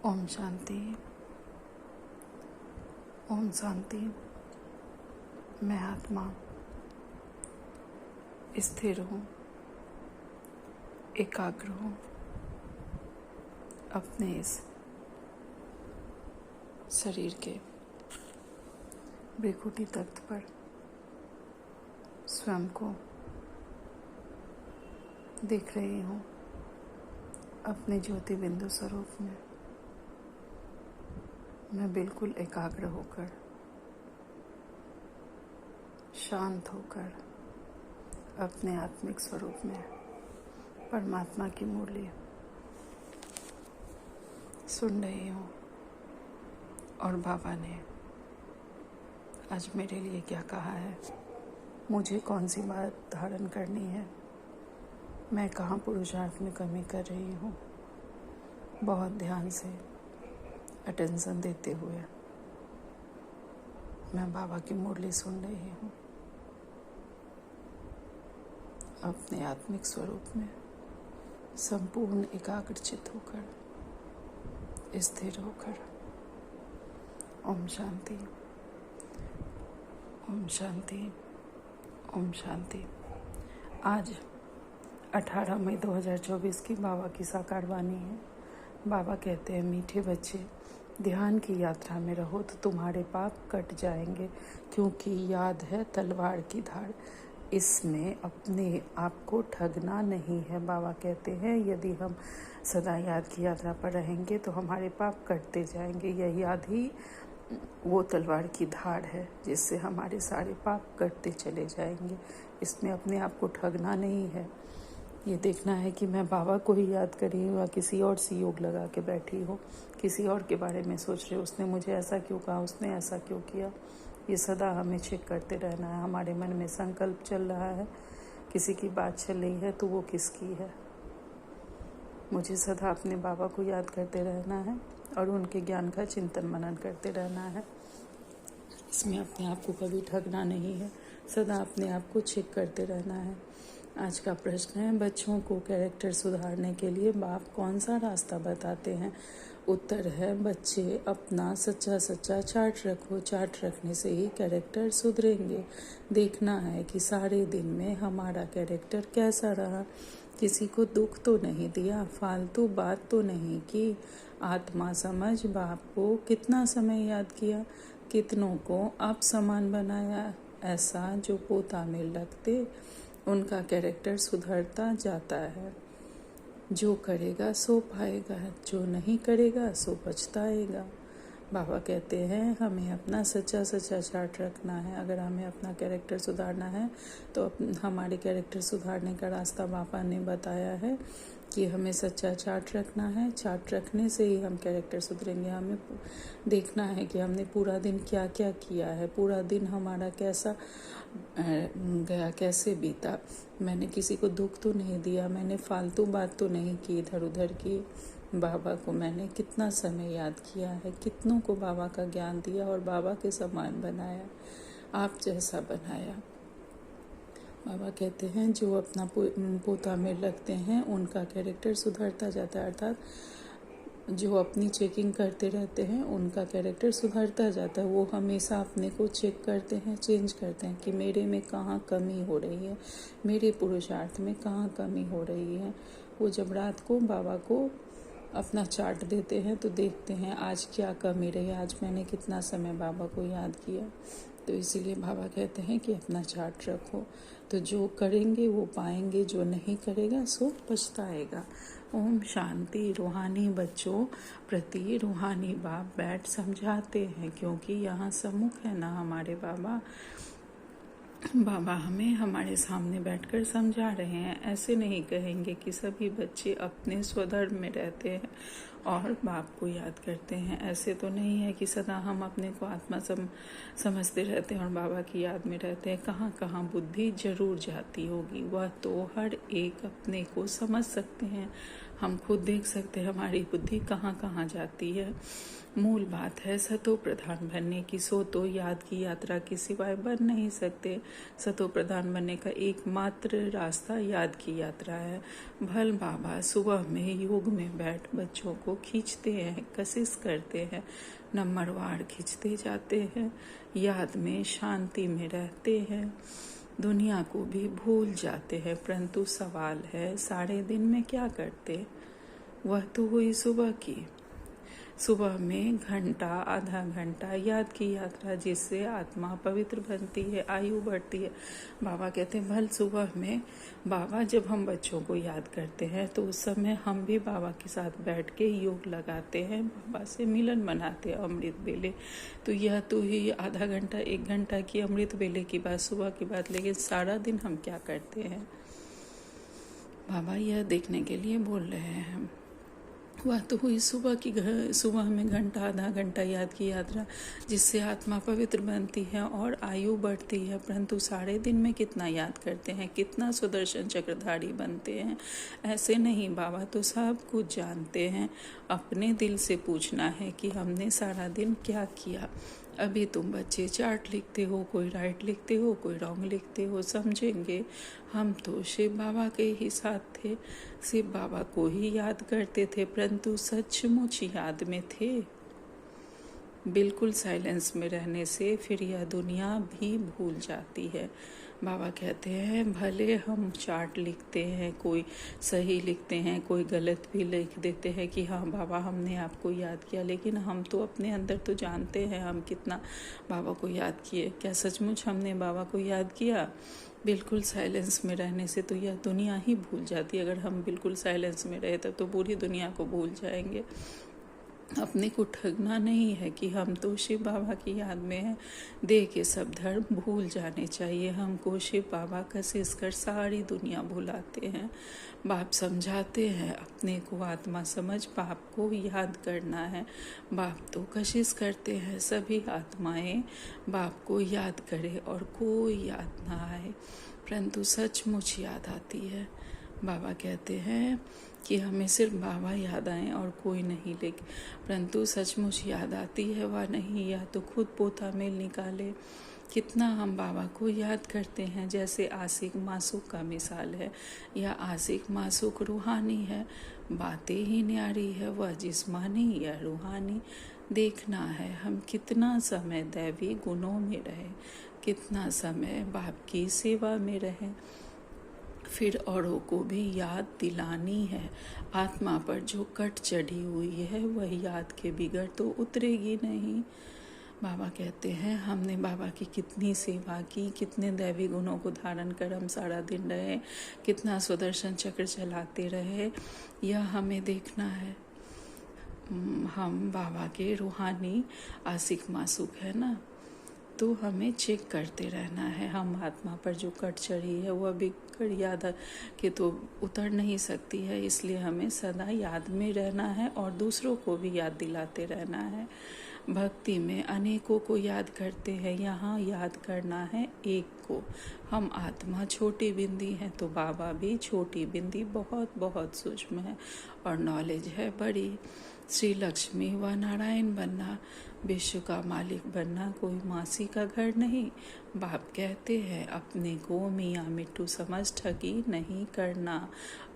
ओम शांति। ओम शांति। मैं आत्मा स्थिर हूँ, एकाग्र हूँ अपने इस शरीर के भ्रिकुटी तख्त पर स्वयं को देख रही हूँ अपने ज्योति बिंदु स्वरूप में। मैं बिल्कुल एकाग्र होकर, शांत होकर अपने आत्मिक स्वरूप में परमात्मा की मुरली सुन रही हूँ। और बाबा ने आज मेरे लिए क्या कहा है, मुझे कौन सी बात धारण करनी है, मैं कहाँ पुरुषार्थ में कमी कर रही हूँ। बहुत ध्यान से अटेंशन देते हुए मैं बाबा की मुरली सुन रही हूँ। अपने आत्मिक स्वरूप में संपूर्ण एकाग्रचित होकर, स्थिर होकर। ओम शांति, ओम शांति, ओम शांति। आज 18 मई 2024 की बाबा की साकार वाणी है। बाबा कहते हैं, मीठे बच्चे, ध्यान की यात्रा में रहो तो तुम्हारे पाप कट जाएंगे, क्योंकि याद है तलवार की धार। इसमें अपने आप को ठगना नहीं है। बाबा कहते हैं, यदि हम सदा याद की यात्रा पर रहेंगे तो हमारे पाप कटते जाएंगे। यह याद ही वो तलवार की धार है जिससे हमारे सारे पाप कटते चले जाएंगे। इसमें अपने आप को ठगना नहीं है। ये देखना है कि मैं बाबा को ही याद कर रही हूँ या किसी और से योग लगा के बैठी हो, किसी और के बारे में सोच रहे हो, उसने मुझे ऐसा क्यों कहा, उसने ऐसा क्यों किया। ये सदा हमें चेक करते रहना है। हमारे मन में संकल्प चल रहा है, किसी की बात चल रही है तो वो किसकी है। मुझे सदा अपने बाबा को याद करते रहना है और उनके ज्ञान का चिंतन मनन करते रहना है। इसमें अपने आप को कभी ठगना नहीं है, सदा अपने आप को चेक करते रहना है। आज का प्रश्न है, बच्चों को कैरेक्टर सुधारने के लिए बाप कौन सा रास्ता बताते हैं। उत्तर है, बच्चे अपना सच्चा सच्चा चार्ट रखो। चार्ट रखने से ही कैरेक्टर सुधरेंगे। देखना है कि सारे दिन में हमारा कैरेक्टर कैसा रहा। किसी को दुख तो नहीं दिया, फालतू बात तो नहीं की, आत्मा समझ बाप को कितना समय याद किया, कितनों को आप समान बनाया। ऐसा जो पोता में लगते उनका कैरेक्टर सुधरता जाता है। जो करेगा सो पाएगा, जो नहीं करेगा सो पछताएगा। बाबा कहते हैं, हमें अपना सच्चा सच्चा चार्ट रखना है। अगर हमें अपना कैरेक्टर सुधारना है तो हमारे कैरेक्टर सुधारने का रास्ता बाबा ने बताया है कि हमें सच्चा चार्ट रखना है। चार्ट रखने से ही हम कैरेक्टर सुधरेंगे। हमें देखना है कि हमने पूरा दिन क्या क्या किया है, पूरा दिन हमारा कैसा गया, कैसे बीता। मैंने किसी को दुख तो नहीं दिया, मैंने फालतू बात तो नहीं की इधर उधर की। बाबा को मैंने कितना समय याद किया है, कितनों को बाबा का ज्ञान दिया और बाबा के समान बनाया, आप जैसा बनाया। बाबा कहते हैं, जो अपना पोता में लगते हैं उनका कैरेक्टर सुधरता जाता है। अर्थात जो अपनी चेकिंग करते रहते हैं उनका कैरेक्टर सुधरता जाता है। वो हमेशा अपने को चेक करते हैं, चेंज करते हैं कि मेरे में कहाँ कमी हो रही है, मेरे पुरुषार्थ में कहाँ कमी हो रही है। वो जब रात को बाबा को अपना चार्ट देते हैं तो देखते हैं आज क्या कमी रही, आज मैंने कितना समय बाबा को याद किया। तो इसीलिए बाबा कहते हैं कि अपना चार्ट रखो, तो जो करेंगे वो पाएंगे, जो नहीं करेगा सो पछताएगा। ओम शांति। रूहानी बच्चों प्रति रूहानी बाप बैठ समझाते हैं, क्योंकि यहाँ सम्मुख है ना हमारे बाबा। बाबा हमें हमारे सामने बैठकर समझा रहे हैं। ऐसे नहीं कहेंगे कि सभी बच्चे अपने स्वधर्म में रहते हैं और बाप को याद करते हैं। ऐसे तो नहीं है कि सदा हम अपने को आत्मा समझते रहते हैं और बाबा की याद में रहते हैं। कहाँ कहाँ बुद्धि जरूर जाती होगी, वह तो हर एक अपने को समझ सकते हैं। हम खुद देख सकते हैं हमारी बुद्धि कहाँ कहाँ जाती है। मूल बात है सतो प्रधान बनने की। सो तो याद की यात्रा के सिवाय बन नहीं सकते। सतो प्रधान बनने का एकमात्र रास्ता याद की यात्रा है। भल बाबा सुबह में योग में बैठ बच्चों को खींचते हैं, कशिश करते हैं, नंबरवार खींचते जाते हैं, याद में शांति में रहते हैं, दुनिया को भी भूल जाते हैं। परंतु सवाल है सारे दिन में क्या करते? वह तो हुई सुबह की। सुबह में घंटा आधा घंटा याद की यात्रा, जिससे आत्मा पवित्र बनती है, आयु बढ़ती है। बाबा कहते हैं भल सुबह में बाबा जब हम बच्चों को याद करते हैं तो उस समय हम भी बाबा के साथ बैठ के योग लगाते हैं, बाबा से मिलन मनाते हैं अमृत बेले। तो यह तो ही आधा घंटा 1 घंटा की अमृत बेले की बात, सुबह की बात, लेकिन सारा दिन हम क्या करते हैं बाबा यह देखने के लिए बोल रहे हैं। वह तो हुई सुबह में घंटा आधा घंटा याद की यात्रा, जिससे आत्मा पवित्र बनती है और आयु बढ़ती है। परंतु सारे दिन में कितना याद करते हैं, कितना सुदर्शन चक्रधारी बनते हैं? ऐसे नहीं, बाबा तो सब कुछ जानते हैं। अपने दिल से पूछना है कि हमने सारा दिन क्या किया। अभी तुम बच्चे चार्ट लिखते हो, कोई राइट लिखते हो, कोई रॉन्ग लिखते हो, समझेंगे। हम तो शिव बाबा के ही साथ थे, शिव बाबा को ही याद करते थे, परंतु सचमुच याद में थे। बिल्कुल साइलेंस में रहने से फिर यह दुनिया भी भूल जाती है। बाबा कहते हैं भले हम चार्ट लिखते हैं, कोई सही लिखते हैं, कोई गलत भी लिख देते हैं कि हाँ बाबा हमने आपको याद किया, लेकिन हम तो अपने अंदर तो जानते हैं हम कितना बाबा को याद किए। क्या सचमुच हमने बाबा को याद किया? बिल्कुल साइलेंस में रहने से तो यह दुनिया ही भूल जाती है। अगर हम बिल्कुल साइलेंस में रहे तो पूरी दुनिया को भूल जाएंगे। अपने को ठगना नहीं है कि हम तो शिव बाबा की याद में हैं। देह के सब धर्म भूल जाने चाहिए। हमको शिव बाबा कशिश कर सारी दुनिया भुलाते हैं। बाप समझाते हैं अपने को आत्मा समझ, बाप को याद करना है। बाप तो कशिश करते हैं सभी आत्माएं बाप को याद करे और कोई याद ना आए, परंतु सचमुच याद आती है। बाबा कहते हैं कि हमें सिर्फ बाबा याद आए और कोई नहीं, लेकिन परंतु सचमुच याद आती है वह नहीं, या तो खुद पोथा मेल निकाले। कितना हम बाबा को याद करते हैं। जैसे आशिक मासूक का मिसाल है, या आशिक मासूक रूहानी है, बातें ही न्यारी है, वह जिस्मानी या रूहानी। देखना है हम कितना समय दैवी गुणों में रहे, कितना समय बाप की सेवा में रहे। फिर औरों को भी याद दिलानी है। आत्मा पर जो कट चढ़ी हुई है वह याद के बिगड़ तो उतरेगी नहीं। बाबा कहते हैं हमने बाबा की कितनी सेवा की, कितने दैवी गुणों को धारण कर हम सारा दिन रहे, कितना सुदर्शन चक्र चलाते रहे, यह हमें देखना है। हम बाबा के रूहानी आशिक मासूक है ना, तो हमें चेक करते रहना है। हम आत्मा पर जो कट चढ़ी है वह बिगड़ याद के तो उतर नहीं सकती है, इसलिए हमें सदा याद में रहना है और दूसरों को भी याद दिलाते रहना है। भक्ति में अनेकों को याद करते हैं, यहाँ याद करना है एक को। हम आत्मा छोटी बिंदी है तो बाबा भी छोटी बिंदी, बहुत बहुत सूक्ष्म है और नॉलेज है बड़ी। श्री लक्ष्मी व नारायण बनना, विश्व का मालिक बनना कोई मासी का घर नहीं। बाप कहते हैं अपने को मियाँ मिट्टू समझ ठगी नहीं करना।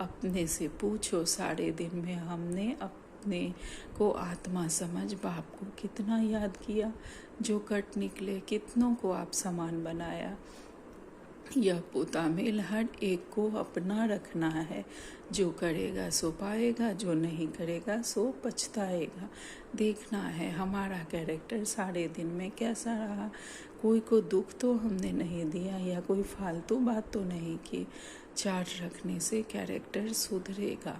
अपने से पूछो सारे दिन में हमने अपने को आत्मा समझ बाप को कितना याद किया। जो कट निकले कितनों को आप समान बनाया। यह पोता मेल हर एक को अपना रखना है। जो करेगा सो पाएगा, जो नहीं करेगा सो पछताएगा। देखना है हमारा कैरेक्टर सारे दिन में कैसा रहा। कोई को दुख तो हमने नहीं दिया या कोई फालतू बात तो नहीं की। चार्ट रखने से कैरेक्टर सुधरेगा।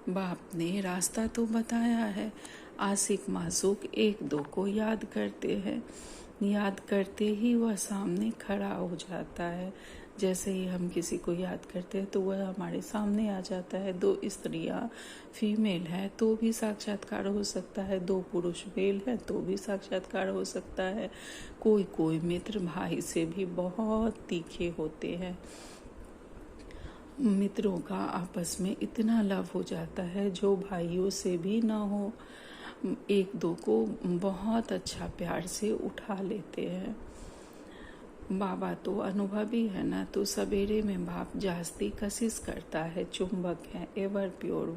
बाप ने रास्ता तो बताया है। आशिक मासूक एक दो को याद करते हैं, याद करते ही वह सामने खड़ा हो जाता है। जैसे ही हम किसी को याद करते हैं तो वह हमारे सामने आ जाता है। 2 स्त्रियां फीमेल है तो भी साक्षात्कार हो सकता है, 2 पुरुष मेल है तो भी साक्षात्कार हो सकता है। कोई मित्र भाई से भी बहुत तीखे होते हैं। मित्रों का आपस में इतना लव हो जाता है जो भाइयों से भी ना हो, एक दो को बहुत अच्छा प्यार से उठा लेते हैं। बाबा तो अनुभवी है ना, तो सवेरे में बाप जास्ती कशिश करता है, चुंबक है, एवर प्योर,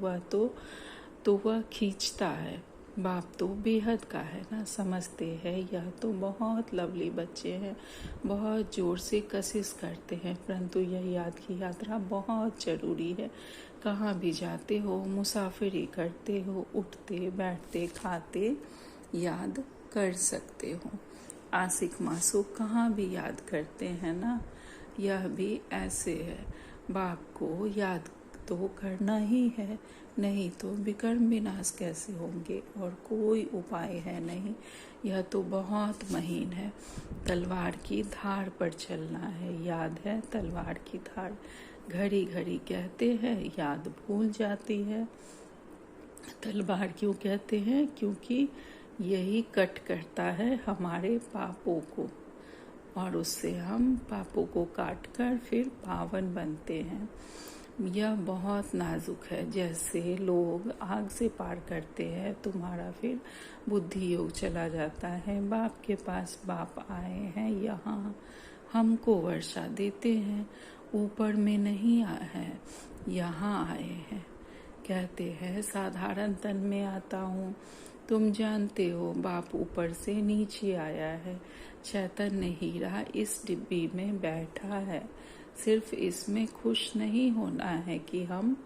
वह खींचता है। बाप तो बेहद का है ना, समझते हैं यह तो बहुत लवली बच्चे हैं, बहुत जोर से कशिश करते हैं, परंतु यह याद की यात्रा बहुत जरूरी है। कहाँ भी जाते हो, मुसाफिरी करते हो, उठते बैठते खाते याद कर सकते हो। आशिक मासूक कहाँ भी याद करते हैं ना, यह भी ऐसे है। बाप को याद तो करना ही है, नहीं तो विकर्म विनाश कैसे होंगे, और कोई उपाय है नहीं। यह तो बहुत महीन है, तलवार की धार पर चलना है। याद है तलवार की धार, घड़ी घड़ी कहते हैं, याद भूल जाती है। तलवार क्यों कहते हैं? क्योंकि यही कट करता है हमारे पापों को, और उससे हम पापों को काट कर फिर पावन बनते हैं। यह बहुत नाजुक है, जैसे लोग आग से पार करते हैं, तुम्हारा फिर बुद्धि योग चला जाता है। बाप के पास बाप आए हैं, यहाँ हमको वर्षा देते हैं, ऊपर में नहीं आए हैं, यहाँ आए हैं। कहते हैं साधारण तन में आता हूँ, तुम जानते हो बाप ऊपर से नीचे आया है। चैतन्य हीरा इस डिब्बी में बैठा है, सिर्फ इसमें खुश नहीं होना है कि हम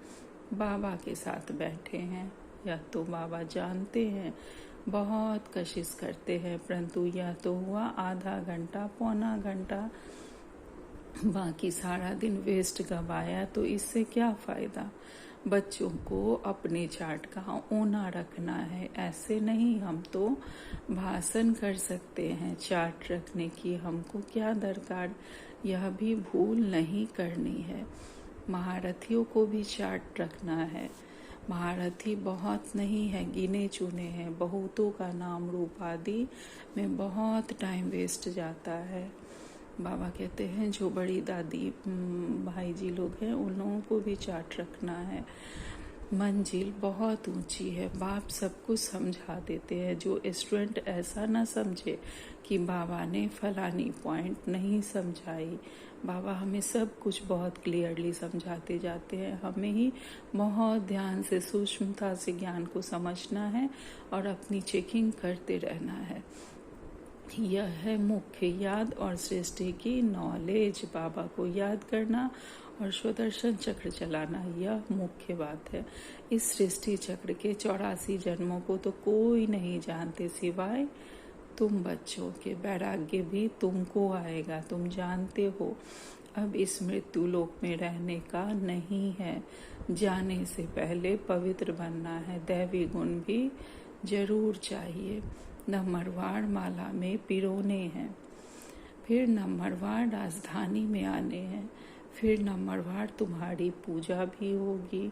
बाबा के साथ बैठे हैं। यह तो बाबा जानते हैं, बहुत कशिश करते हैं, परंतु यह तो हुआ आधा घंटा पौना घंटा, बाकी सारा दिन वेस्ट गवाया, तो इससे क्या फायदा। बच्चों को अपने चार्ट का ओना रखना है, ऐसे नहीं। हम तो भाषण कर सकते हैं, चार्ट रखने की हमको क्या दरकार, यह भी भूल नहीं करनी है। महारथियों को भी चार्ट रखना है। महारथी बहुत नहीं है, गिने चुने हैं, बहुतों का नाम रूप आदि में बहुत टाइम वेस्ट जाता है। बाबा कहते हैं जो बड़ी दादी भाई जी लोग हैं, उन लोगों को भी चार्ट रखना है। मंजिल बहुत ऊंची है, बाप सब कुछ समझा देते हैं। जो स्टूडेंट ऐसा ना समझे कि बाबा ने फलानी पॉइंट नहीं समझाई, बाबा हमें सब कुछ बहुत क्लियरली समझाते जाते हैं। हमें ही बहुत ध्यान से सूक्ष्मता से ज्ञान को समझना है और अपनी चेकिंग करते रहना है। यह है मुख्य, याद और सृष्टि की नॉलेज। बाबा को याद करना और स्वदर्शन चक्र चलाना, यह मुख्य बात है। इस सृष्टि चक्र के 84 जन्मों को तो कोई नहीं जानते सिवाय तुम बच्चों के। वैराग्य भी तुमको आएगा, तुम जानते हो। अब इस मृत्यु लोक में रहने का नहीं है, जाने से पहले पवित्र बनना है। दैवी गुण भी जरूर चाहिए। नंबरवार माला में पिरोने हैं, फिर नंबरवार राजधानी में आने हैं, फिर नंबरवार तुम्हारी पूजा भी होगी।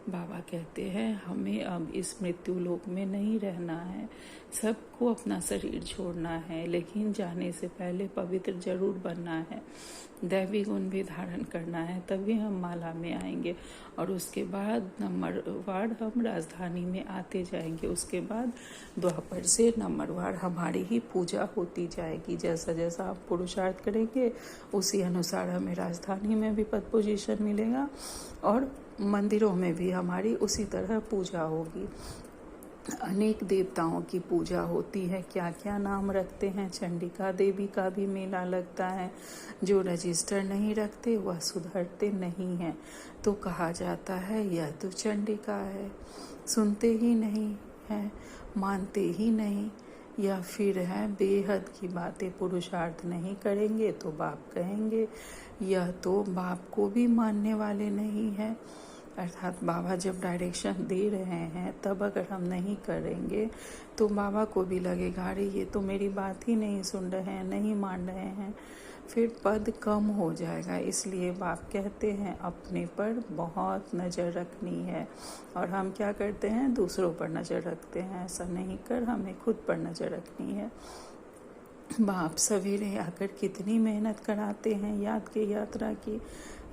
बाबा कहते हैं हमें अब इस मृत्यु लोक में नहीं रहना है, सबको अपना शरीर छोड़ना है, लेकिन जाने से पहले पवित्र जरूर बनना है। दैवी गुण भी धारण करना है, तभी हम माला में आएंगे। और उसके बाद नंबरवार हम राजधानी में आते जाएंगे। उसके बाद द्वापर से नंबरवार हमारी ही पूजा होती जाएगी। जैसा जैसा आप पुरुषार्थ करेंगे उसी अनुसार हमें राजधानी में भी पद पोजीशन मिलेगा, और मंदिरों में भी हमारी उसी तरह पूजा होगी। अनेक देवताओं की पूजा होती है, क्या क्या नाम रखते हैं। चंडिका देवी का भी मेला लगता है। जो रजिस्टर नहीं रखते वह सुधरते नहीं हैं, तो कहा जाता है यह तो चंडिका है। सुनते ही नहीं है, मानते ही नहीं, या फिर है बेहद की बातें। पुरुषार्थ नहीं करेंगे तो बाप कहेंगे, यह तो बाप को भी मानने वाले नहीं है। अर्थात बाबा जब डायरेक्शन दे रहे हैं तब अगर हम नहीं करेंगे तो बाबा को भी लगेगा अरे ये तो मेरी बात ही नहीं सुन रहे हैं, नहीं मान रहे हैं, फिर पद कम हो जाएगा। इसलिए बाप कहते हैं अपने पर बहुत नज़र रखनी है। और हम क्या करते हैं, दूसरों पर नज़र रखते हैं। ऐसा नहीं कर, हमें खुद पर नज़र रखनी है। बाप सवेरे आकर कितनी मेहनत कराते हैं याद की यात्रा की।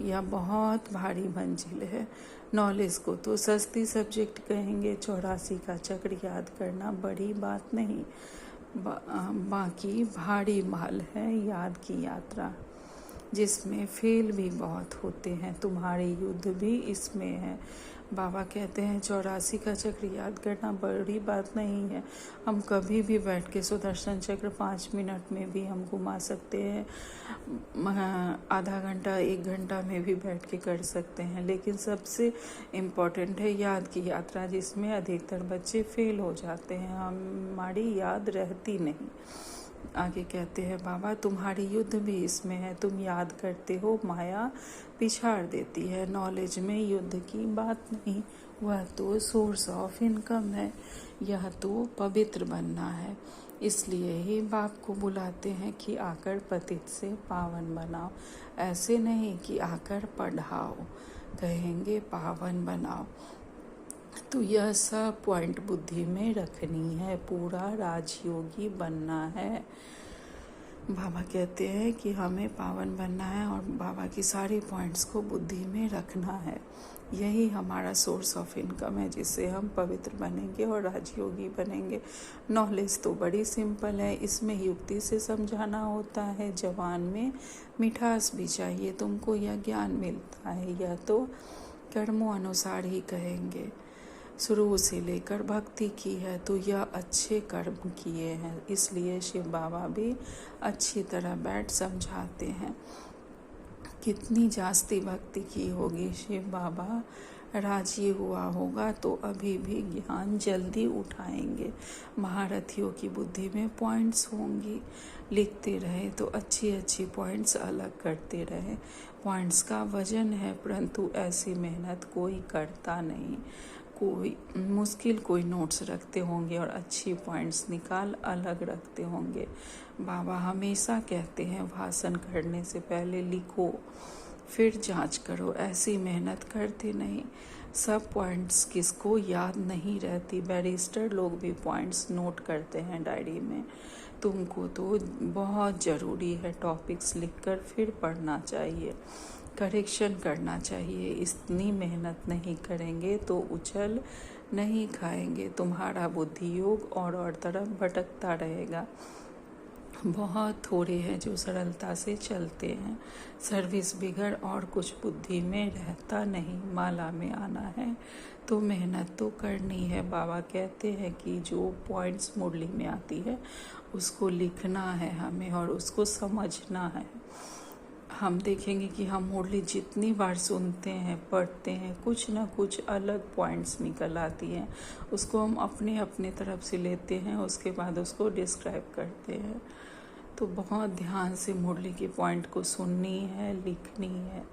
या बहुत भारी मंजिल है। नॉलेज को तो सस्ती सब्जेक्ट कहेंगे, 84 का चक्र याद करना बड़ी बात नहीं, बाकी भारी माल है याद की यात्रा, जिसमें फेल भी बहुत होते हैं, तुम्हारे युद्ध भी इसमें है। बाबा कहते हैं 84 का चक्र याद करना बड़ी बात नहीं है। हम कभी भी बैठ के सुदर्शन चक्र 5 मिनट में भी हम घुमा सकते हैं, आधा घंटा 1 घंटा में भी बैठ के कर सकते हैं, लेकिन सबसे इम्पोर्टेंट है याद की यात्रा, जिसमें अधिकतर बच्चे फेल हो जाते हैं, हमारी याद रहती नहीं। आगे कहते हैं बाबा तुम्हारी युद्ध भी इसमें है, तुम याद करते हो, माया पिछाड़ देती है। नॉलेज में युद्ध की बात नहीं, वह तो सोर्स ऑफ इनकम है, यह तो पवित्र बनना है। इसलिए ही बाप को बुलाते हैं कि आकर पतित से पावन बनाओ, ऐसे नहीं कि आकर पढ़ाओ, कहेंगे पावन बनाओ। तो यह सब पॉइंट बुद्धि में रखनी है, पूरा राजयोगी बनना है। बाबा कहते हैं कि हमें पावन बनना है और बाबा की सारी पॉइंट्स को बुद्धि में रखना है। यही हमारा सोर्स ऑफ इनकम है, जिससे हम पवित्र बनेंगे और राजयोगी बनेंगे। नॉलेज तो बड़ी सिंपल है, इसमें युक्ति से समझाना होता है। जवान में मिठास भी चाहिए तुमको, यह ज्ञान मिलता है, यह तो कर्मों अनुसार ही कहेंगे। शुरू से लेकर भक्ति की है तो यह अच्छे कर्म किए हैं, इसलिए शिव बाबा भी अच्छी तरह बैठ समझाते हैं। कितनी जास्ती भक्ति की होगी, शिव बाबा राजी हुआ होगा तो अभी भी ज्ञान जल्दी उठाएंगे। महारथियों की बुद्धि में पॉइंट्स होंगी, लिखते रहे तो अच्छी अच्छी पॉइंट्स अलग करते रहे। पॉइंट्स का वजन है, परंतु ऐसी मेहनत कोई करता नहीं। कोई मुश्किल कोई नोट्स रखते होंगे और अच्छी पॉइंट्स निकाल अलग रखते होंगे। बाबा हमेशा कहते हैं भाषण करने से पहले लिखो फिर जांच करो, ऐसी मेहनत करते नहीं। सब पॉइंट्स किसको याद नहीं रहती, बैरिस्टर लोग भी पॉइंट्स नोट करते हैं डायरी में। तुमको तो बहुत ज़रूरी है टॉपिक्स लिखकर फिर पढ़ना चाहिए, करेक्शन करना चाहिए। इतनी मेहनत नहीं करेंगे तो उछल नहीं खाएंगे, तुम्हारा बुद्धि योग और तरफ भटकता रहेगा। बहुत थोड़े हैं जो सरलता से चलते हैं, सर्विस बिगड़ और कुछ बुद्धि में रहता नहीं। माला में आना है तो मेहनत तो करनी है। बाबा कहते हैं कि जो पॉइंट्स मुरली में आती है उसको लिखना है हमें और उसको समझना है। हम देखेंगे कि हम मुरली जितनी बार सुनते हैं पढ़ते हैं, कुछ ना कुछ अलग पॉइंट्स निकल आती हैं, उसको हम अपने अपने तरफ से लेते हैं, उसके बाद उसको डिस्क्राइब करते हैं। तो बहुत ध्यान से मुरली के पॉइंट को सुननी है, लिखनी है।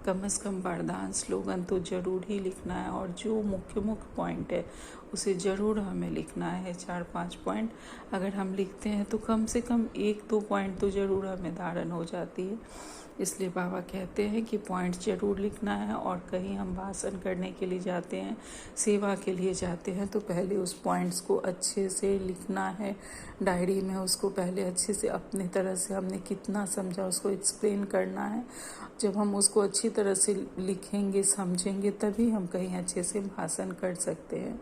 कम से कम वरदान स्लोगन तो ज़रूर ही लिखना है, और जो मुख्य पॉइंट है उसे ज़रूर हमें लिखना है। 4-5 पॉइंट अगर हम लिखते हैं तो कम से कम 1-2 पॉइंट तो ज़रूर हमें धारण हो जाती है। इसलिए बाबा कहते हैं कि पॉइंट ज़रूर लिखना है। और कहीं हम भाषण करने के लिए जाते हैं, सेवा के लिए जाते हैं, तो पहले उस पॉइंट्स को अच्छे से लिखना है डायरी में। उसको पहले अच्छे से अपने तरह से हमने कितना समझा उसको एक्सप्लेन करना है। जब हम उसको अच्छी तरह से लिखेंगे, समझेंगे, तभी हम कहीं अच्छे से भाषण कर सकते हैं।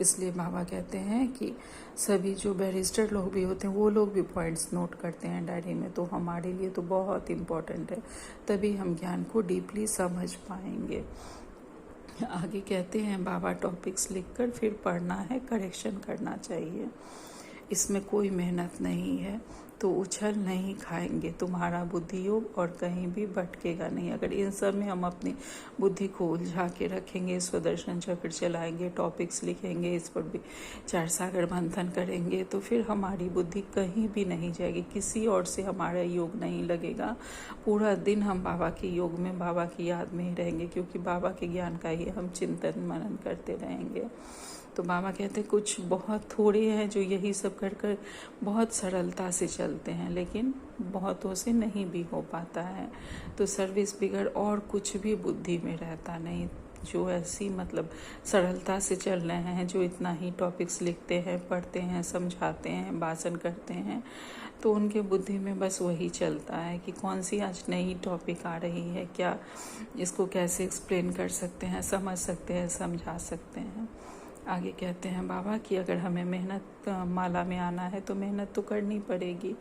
इसलिए बाबा कहते हैं कि सभी जो बैरिस्टर लोग भी होते हैं वो लोग भी पॉइंट्स नोट करते हैं डायरी में, तो हमारे लिए तो बहुत इम्पोर्टेंट है, तभी हम ज्ञान को डीपली समझ पाएंगे। आगे कहते हैं बाबा टॉपिक्स लिखकर फिर पढ़ना है, करेक्शन करना चाहिए। इसमें कोई मेहनत नहीं है, तो उछल नहीं खाएंगे, तुम्हारा बुद्धि योग और कहीं भी भटकेगा नहीं। अगर इन सब में हम अपनी बुद्धि को उलझा के रखेंगे, स्वदर्शन चक्र चलाएंगे, टॉपिक्स लिखेंगे, इस पर भी 4 सागर मंथन करेंगे, तो फिर हमारी बुद्धि कहीं भी नहीं जाएगी, किसी और से हमारा योग नहीं लगेगा। पूरा दिन हम बाबा के योग में, बाबा की याद में ही रहेंगे, क्योंकि बाबा के ज्ञान का ही हम चिंतन मनन करते रहेंगे। तो बाबा कहते हैं कुछ बहुत थोड़े हैं जो यही सब कर कर बहुत सरलता से चलते हैं, लेकिन बहुतों से नहीं भी हो पाता है। तो सर्विस बिगड़ और कुछ भी बुद्धि में रहता नहीं, जो ऐसी मतलब सरलता से चल रहे हैं, जो इतना ही टॉपिक्स लिखते हैं, पढ़ते हैं, समझाते हैं, भाषण करते हैं, तो उनके बुद्धि में बस वही चलता है कि कौन सी आज नई टॉपिक आ रही है, क्या इसको कैसे एक्सप्लेन कर सकते हैं, समझ सकते हैं, समझा सकते हैं। आगे कहते हैं बाबा कि अगर हमें मेहनत माला में आना है तो मेहनत तो करनी पड़ेगी।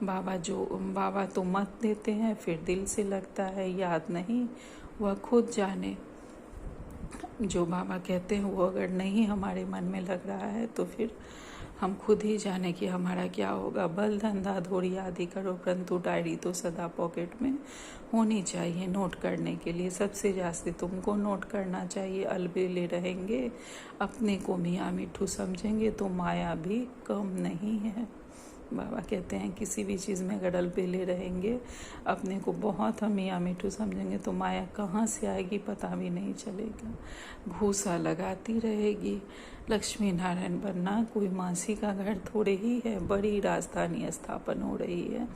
बाबा तो मत देते हैं, फिर दिल से लगता है, याद नहीं, वह खुद जाने। जो बाबा कहते हैं वो अगर नहीं हमारे मन में लग रहा है तो फिर हम खुद ही जाने कि हमारा क्या होगा। बल धंधा धोरी आदि करो, परंतु डायरी तो सदा पॉकेट में होनी चाहिए नोट करने के लिए। सबसे ज़्यादा तुमको नोट करना चाहिए। अलबेले रहेंगे, अपने को मियाँ मिठू समझेंगे तो माया भी कम नहीं है। बाबा कहते हैं किसी भी चीज़ में अगर अलबेले रहेंगे, अपने को बहुत हम मियाँ मिठू समझेंगे तो माया कहाँ से आएगी पता भी नहीं चलेगा, घूसा लगाती रहेगी। लक्ष्मी नारायण बनना कोई मासी का घर थोड़े ही है, बड़ी राजधानी स्थापन हो रही है।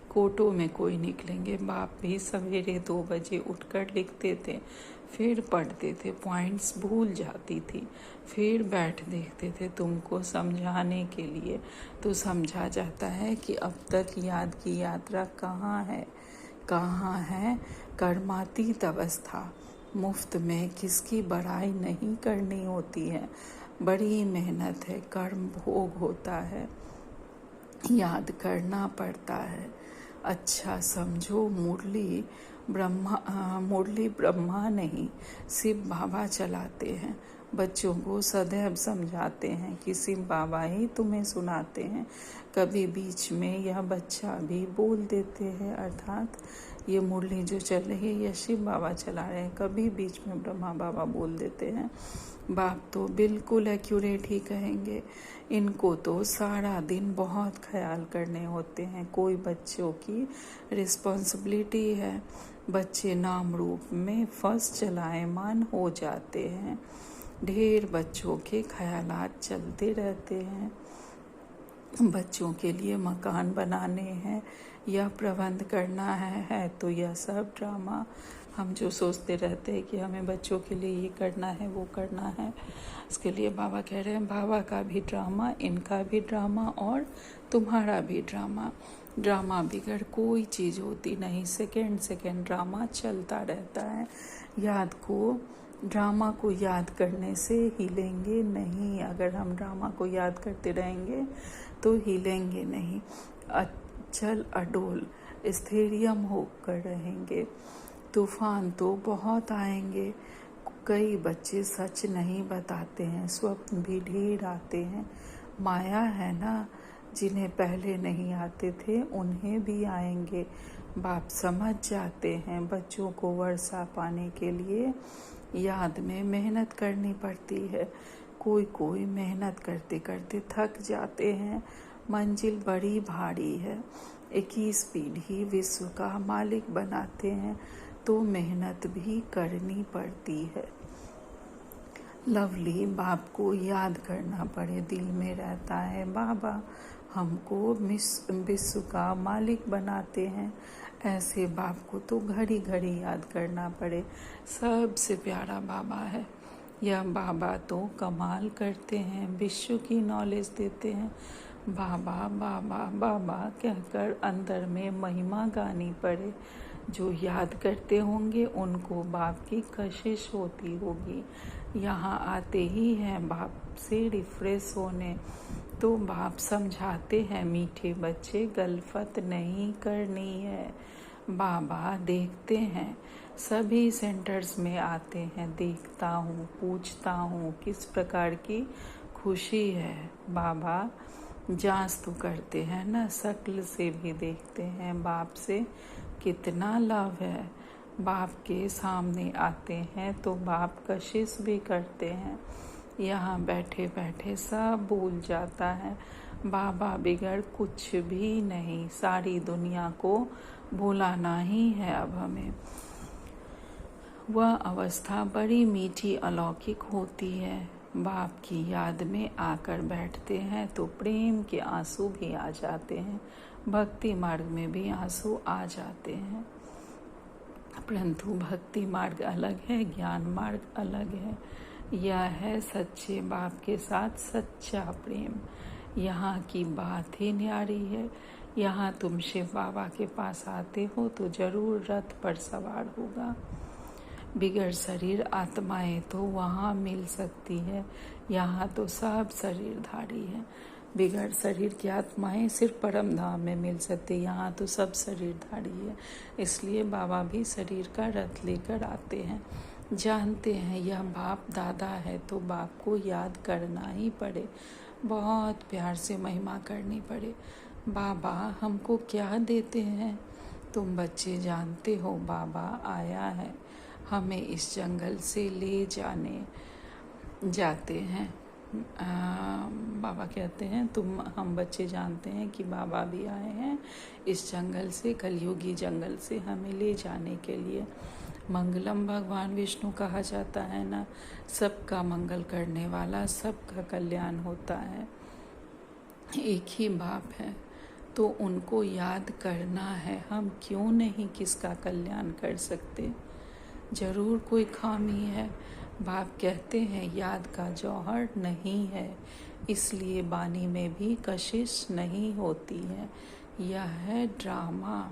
कोटों में कोई निकलेंगे। बाप भी सवेरे 2 बजे उठकर लिखते थे, फिर पढ़ते थे, पॉइंट्स भूल जाती थी, फिर बैठ देखते थे तुमको समझाने के लिए, तो समझा जाता है कि अब तक याद की यात्रा कहाँ है। कर्मातीत अवस्था मुफ्त में किसकी बड़ाई नहीं करनी होती है, बड़ी मेहनत है, कर्म भोग होता है, याद करना पड़ता है। अच्छा समझो, मुरली ब्रह्मा नहीं, शिव बाबा चलाते हैं। बच्चों को सदैव समझाते हैं कि शिव बाबा ही तुम्हें सुनाते हैं। कभी बीच में यह बच्चा भी बोल देते हैं, अर्थात ये मुरली जो चल रही है यह शिव बाबा चला रहे हैं, कभी बीच में ब्रह्मा बाबा बोल देते हैं। बाप तो बिल्कुल एक्यूरेट ही कहेंगे। इनको तो सारा दिन बहुत ख्याल करने होते हैं। कोई बच्चों की रिस्पॉन्सिबिलिटी है। बच्चे नाम रूप में फर्स्ट चलायमान हो जाते हैं। ढेर बच्चों के ख्यालात चलते रहते हैं। बच्चों के लिए मकान बनाने हैं या प्रबंध करना है तो यह सब ड्रामा। हम जो सोचते रहते हैं कि हमें बच्चों के लिए ये करना है, वो करना है, इसके लिए बाबा कह रहे हैं बाबा का भी ड्रामा, इनका भी ड्रामा और तुम्हारा भी ड्रामा। ड्रामा बिगड़ कोई चीज़ होती नहीं, सेकेंड ड्रामा चलता रहता है। ड्रामा को याद करने से हिलेंगे नहीं। अगर हम ड्रामा को याद करते रहेंगे तो हिलेंगे नहीं, अचल अडोल स्थैर्यम होकर रहेंगे। तूफान तो बहुत आएंगे। कई बच्चे सच नहीं बताते हैं, स्वप्न भी ढेर आते हैं। माया है ना, जिन्हें पहले नहीं आते थे उन्हें भी आएंगे। बाप समझ जाते हैं बच्चों को वर्षा पाने के लिए याद में मेहनत करनी पड़ती है। कोई मेहनत करते करते थक जाते हैं। मंजिल बड़ी भारी है। 21 पीढ़ी विश्व का मालिक बनाते हैं तो मेहनत भी करनी पड़ती है। लवली बाप को याद करना पड़े, दिल में रहता है बाबा हमको विश्व का मालिक बनाते हैं। ऐसे बाप को तो घड़ी घड़ी याद करना पड़े। सबसे प्यारा बाबा है। यह बाबा तो कमाल करते हैं, विश्व की नॉलेज देते हैं। बाबा बाबा बाबा कहकर अंदर में महिमा गानी पड़े। जो याद करते होंगे उनको बाप की कशिश होती होगी। यहाँ आते ही हैं बाप से रिफ्रेश होने, तो बाप समझाते हैं मीठे बच्चे गलफत नहीं करनी है। बाबा देखते हैं, सभी सेंटर्स में आते हैं, देखता हूँ, पूछता हूँ किस प्रकार की खुशी है। बाबा जांच तो करते हैं ना, शक्ल से भी देखते हैं बाप से कितना लव है। बाप के सामने आते हैं तो बाप कशिश भी करते हैं। यहाँ बैठे बैठे सब भूल जाता है। बाबा बिगड़ कुछ भी नहीं, सारी दुनिया को भुलाना ही है अब हमें। वह अवस्था बड़ी मीठी अलौकिक होती है। बाप की याद में आकर बैठते हैं तो प्रेम के आंसू भी आ जाते हैं, भक्ति मार्ग में भी आंसू आ जाते हैं। परंतु भक्ति मार्ग अलग है, ज्ञान मार्ग अलग है। यह है सच्चे बाप के साथ सच्चा प्रेम। यहाँ की बात ही न्यारी है। यहाँ तुम शिव बाबा के पास आते हो तो जरूर रथ पर सवार होगा। बिगड़ शरीर आत्माएं तो वहाँ मिल सकती है, यहाँ तो सब शरीरधारी है। बिगड़ शरीर की आत्माएं सिर्फ परम धाम में मिल सकती, यहाँ तो सब शरीरधारी है। इसलिए बाबा भी शरीर का रथ लेकर आते हैं। जानते हैं यह बाप दादा है तो बाप को याद करना ही पड़े, बहुत प्यार से महिमा करनी पड़े। बाबा हमको क्या देते हैं? तुम बच्चे जानते हो बाबा आया है, हमें इस जंगल से ले जाते हैं। बाबा कहते हैं हम बच्चे जानते हैं कि बाबा भी आए हैं इस जंगल से, कलयुगी जंगल से हमें ले जाने के लिए। मंगलम भगवान विष्णु कहा जाता है ना, सबका मंगल करने वाला, सबका कल्याण होता है। एक ही बाप है तो उनको याद करना है। हम क्यों नहीं किसका कल्याण कर सकते? जरूर कोई खामी है। बाप कहते हैं याद का जौहर नहीं है, इसलिए बानी में भी कशिश नहीं होती है। यह है ड्रामा।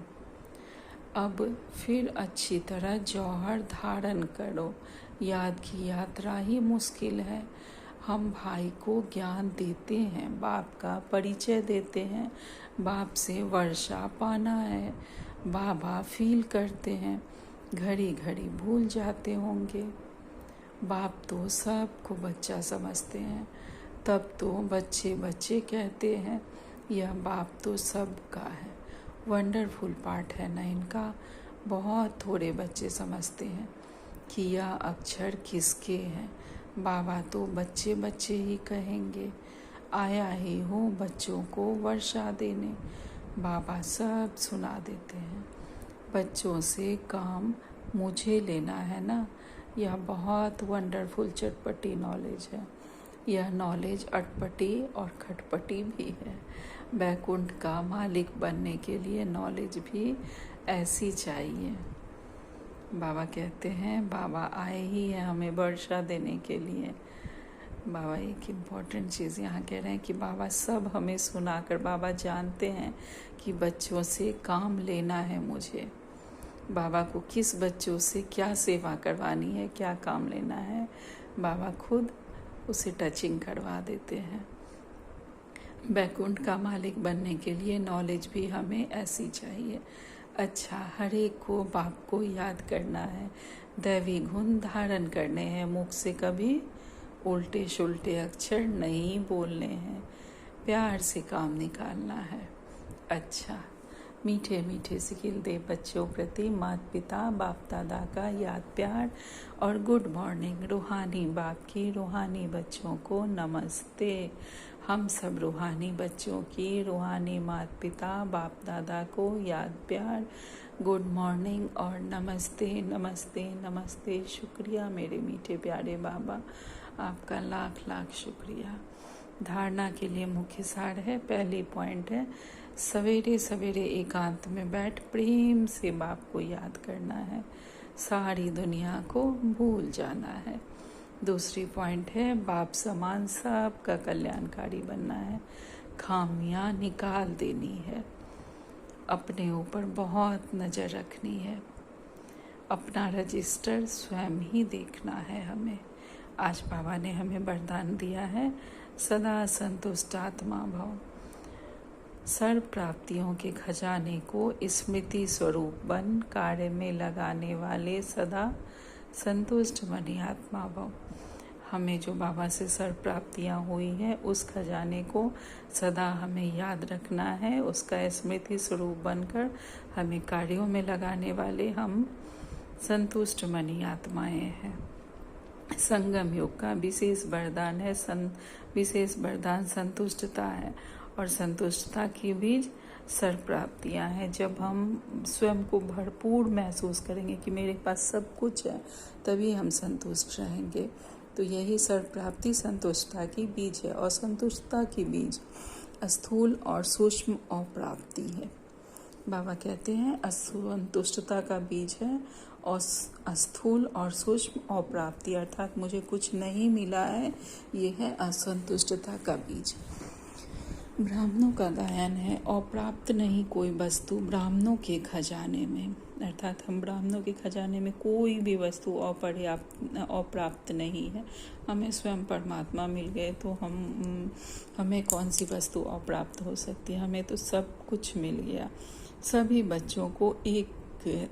अब फिर अच्छी तरह जौहर धारण करो। याद की यात्रा ही मुश्किल है। हम भाई को ज्ञान देते हैं, बाप का परिचय देते हैं। बाप से वर्षा पाना है। बाबा फील करते हैं, घड़ी घड़ी भूल जाते होंगे। बाप तो सबको बच्चा समझते हैं, तब तो बच्चे बच्चे कहते हैं। यह बाप तो सबका है। वंडरफुल पार्ट है ना इनका। बहुत थोड़े बच्चे समझते हैं कि यह अक्षर किसके हैं। बाबा तो बच्चे बच्चे ही कहेंगे। आया ही हूँ बच्चों को वर्षा देने। बाबा सब सुना देते हैं। बच्चों से काम मुझे लेना है ना। यह बहुत वंडरफुल चटपटी नॉलेज है। यह नॉलेज अटपटी और खटपटी भी है। बैकुंठ का मालिक बनने के लिए नॉलेज भी ऐसी चाहिए। बाबा कहते हैं बाबा आए ही हैं हमें वर्षा देने के लिए। बाबा एक इम्पॉर्टेंट चीज़ यहाँ कह रहे हैं कि बाबा सब हमें सुनाकर, बाबा जानते हैं कि बच्चों से काम लेना है मुझे। बाबा को किस बच्चों से क्या सेवा करवानी है, क्या काम लेना है, बाबा खुद उसे टचिंग करवा देते हैं। बैकुंठ का मालिक बनने के लिए नॉलेज भी हमें ऐसी चाहिए। अच्छा, हर एक को बाप को याद करना है। दैवी गुण धारण करने हैं। मुख से कभी उल्टे शुल्टे अक्षर नहीं बोलने हैं। प्यार से काम निकालना है। अच्छा, मीठे मीठे सिखिल दे बच्चों प्रति माता पिता बाप दादा का याद प्यार और गुड मॉर्निंग। रूहानी बाप की रूहानी बच्चों को नमस्ते। हम सब रूहानी बच्चों की रूहानी माता पिता बाप दादा को याद प्यार, गुड मॉर्निंग और नमस्ते नमस्ते नमस्ते। शुक्रिया मेरे मीठे प्यारे बाबा, आपका लाख लाख शुक्रिया। धारणा के लिए मुख्य सार है। पहली पॉइंट है, सवेरे सवेरे एकांत में बैठ प्रेम से बाप को याद करना है। सारी दुनिया को भूल जाना है। दूसरी पॉइंट है, बाप समान सबका कल्याणकारी बनना है। खामियां निकाल देनी है। अपने ऊपर बहुत नज़र रखनी है। अपना रजिस्टर स्वयं ही देखना है हमें। आज बाबा ने हमें वरदान दिया है, सदा संतुष्ट आत्मा भव। सर्व प्राप्तियों के खजाने को स्मृति स्वरूप बन कार्य में लगाने वाले सदा संतुष्ट मनी आत्मा भव। हमें जो बाबा से सर्व प्राप्तियाँ हुई हैं उस खजाने को सदा हमें याद रखना है। उसका स्मृति स्वरूप बनकर हमें कार्यों में लगाने वाले हम संतुष्ट मनी आत्माएं हैं। संगम योग का विशेष वरदान है, विशेष वरदान संतुष्टता है और संतुष्टता की बीज सर्व प्राप्तियाँ हैं। जब हम स्वयं को भरपूर महसूस करेंगे कि मेरे पास सब कुछ है, तभी हम संतुष्ट रहेंगे। तो यही सर्व प्राप्ति संतुष्टता की बीज है। और संतुष्टता की बीज स्थूल और सूक्ष्म अप्राप्ति है। बाबा कहते हैं असंतुष्टता का बीज है और स्थूल और सूक्ष्म अप्राप्ति, अर्थात मुझे कुछ नहीं मिला है, ये है असंतुष्टता का बीज। ब्राह्मणों का गायन है, अप्राप्त नहीं कोई वस्तु ब्राह्मणों के खजाने में, अर्थात हम ब्राह्मणों के खजाने में कोई भी वस्तु अप्राप्त नहीं है। हमें स्वयं परमात्मा मिल गए तो हमें कौन सी वस्तु अप्राप्त हो सकती है। हमें तो सब कुछ मिल गया। सभी बच्चों को एक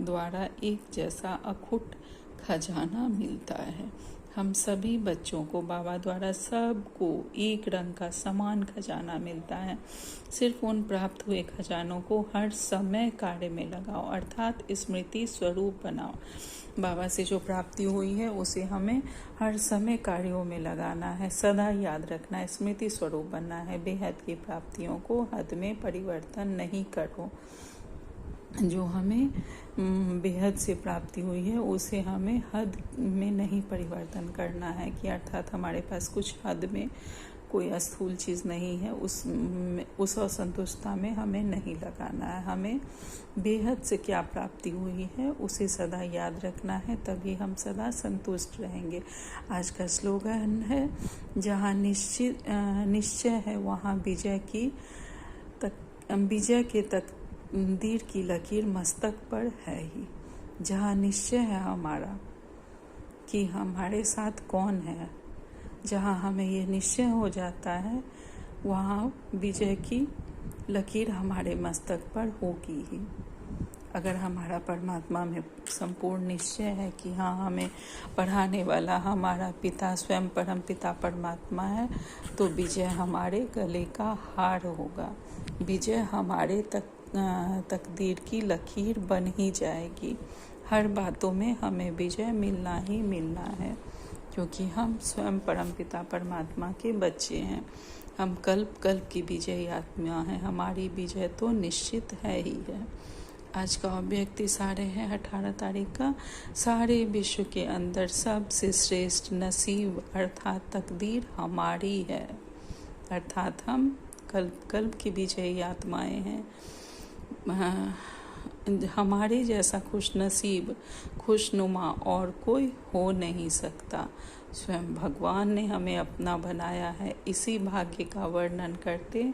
द्वारा एक जैसा अखुट खजाना मिलता है। हम सभी बच्चों को बाबा द्वारा सबको एक रंग का समान खजाना मिलता है। सिर्फ उन प्राप्त हुए खजानों को हर समय कार्य में लगाओ, अर्थात स्मृति स्वरूप बनाओ। बाबा से जो प्राप्ति हुई है उसे हमें हर समय कार्यों में लगाना है, सदा याद रखना है, स्मृति स्वरूप बनना है। बेहद की प्राप्तियों को हद में परिवर्तन नहीं करो। जो हमें बेहद से प्राप्ति हुई है उसे हमें हद में नहीं परिवर्तन करना है, कि अर्थात हमारे पास कुछ हद में कोई स्थूल चीज़ नहीं है, उस असंतुष्टता में हमें नहीं लगाना है। हमें बेहद से क्या प्राप्ति हुई है उसे सदा याद रखना है, तभी हम सदा संतुष्ट रहेंगे। आज का स्लोगन है, जहाँ निश्चय है वहाँ विजय के तकदीर की लकीर मस्तक पर है ही। जहाँ निश्चय है हमारा कि हमारे साथ कौन है, जहाँ हमें ये निश्चय हो जाता है वहाँ विजय की लकीर हमारे मस्तक पर होगी ही। अगर हमारा परमात्मा में संपूर्ण निश्चय है कि हाँ, हमें पढ़ाने वाला हमारा पिता स्वयं परम पिता परमात्मा है, तो विजय हमारे गले का हार होगा। विजय हमारे तकदीर की लकीर बन ही जाएगी। हर बातों में हमें विजय मिलना ही मिलना है, क्योंकि हम स्वयं परमपिता परमात्मा के बच्चे हैं। हम कल्प कल्प की विजयी आत्मा हैं। हमारी विजय तो निश्चित है ही है। आज का अभिव्यक्ति सारे हैं 18 तारीख का। सारे विश्व के अंदर सबसे श्रेष्ठ नसीब अर्थात तकदीर हमारी है, अर्थात हम कल्प कल्प की विजयी आत्माएं हैं। हमारे जैसा खुश नसीब खुशनुमा और कोई हो नहीं सकता। स्वयं भगवान ने हमें अपना बनाया है। इसी भाग्य का वर्णन करते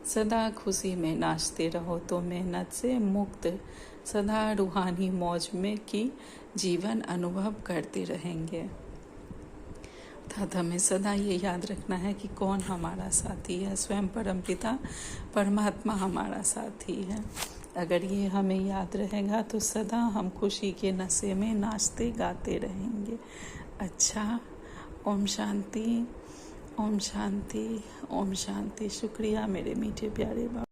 सदा खुशी में नाचते रहो तो मेहनत से मुक्त, सदा रूहानी मौज में की जीवन अनुभव करते रहेंगे। अर्थात हमें सदा ये याद रखना है कि कौन हमारा साथी है। स्वयं परमपिता परमात्मा हमारा साथी है। अगर ये हमें याद रहेगा तो सदा हम खुशी के नशे में नाचते गाते रहेंगे। अच्छा, ओम शांति, ओम शांति, ओम शांति। शुक्रिया मेरे मीठे प्यारे बाबा।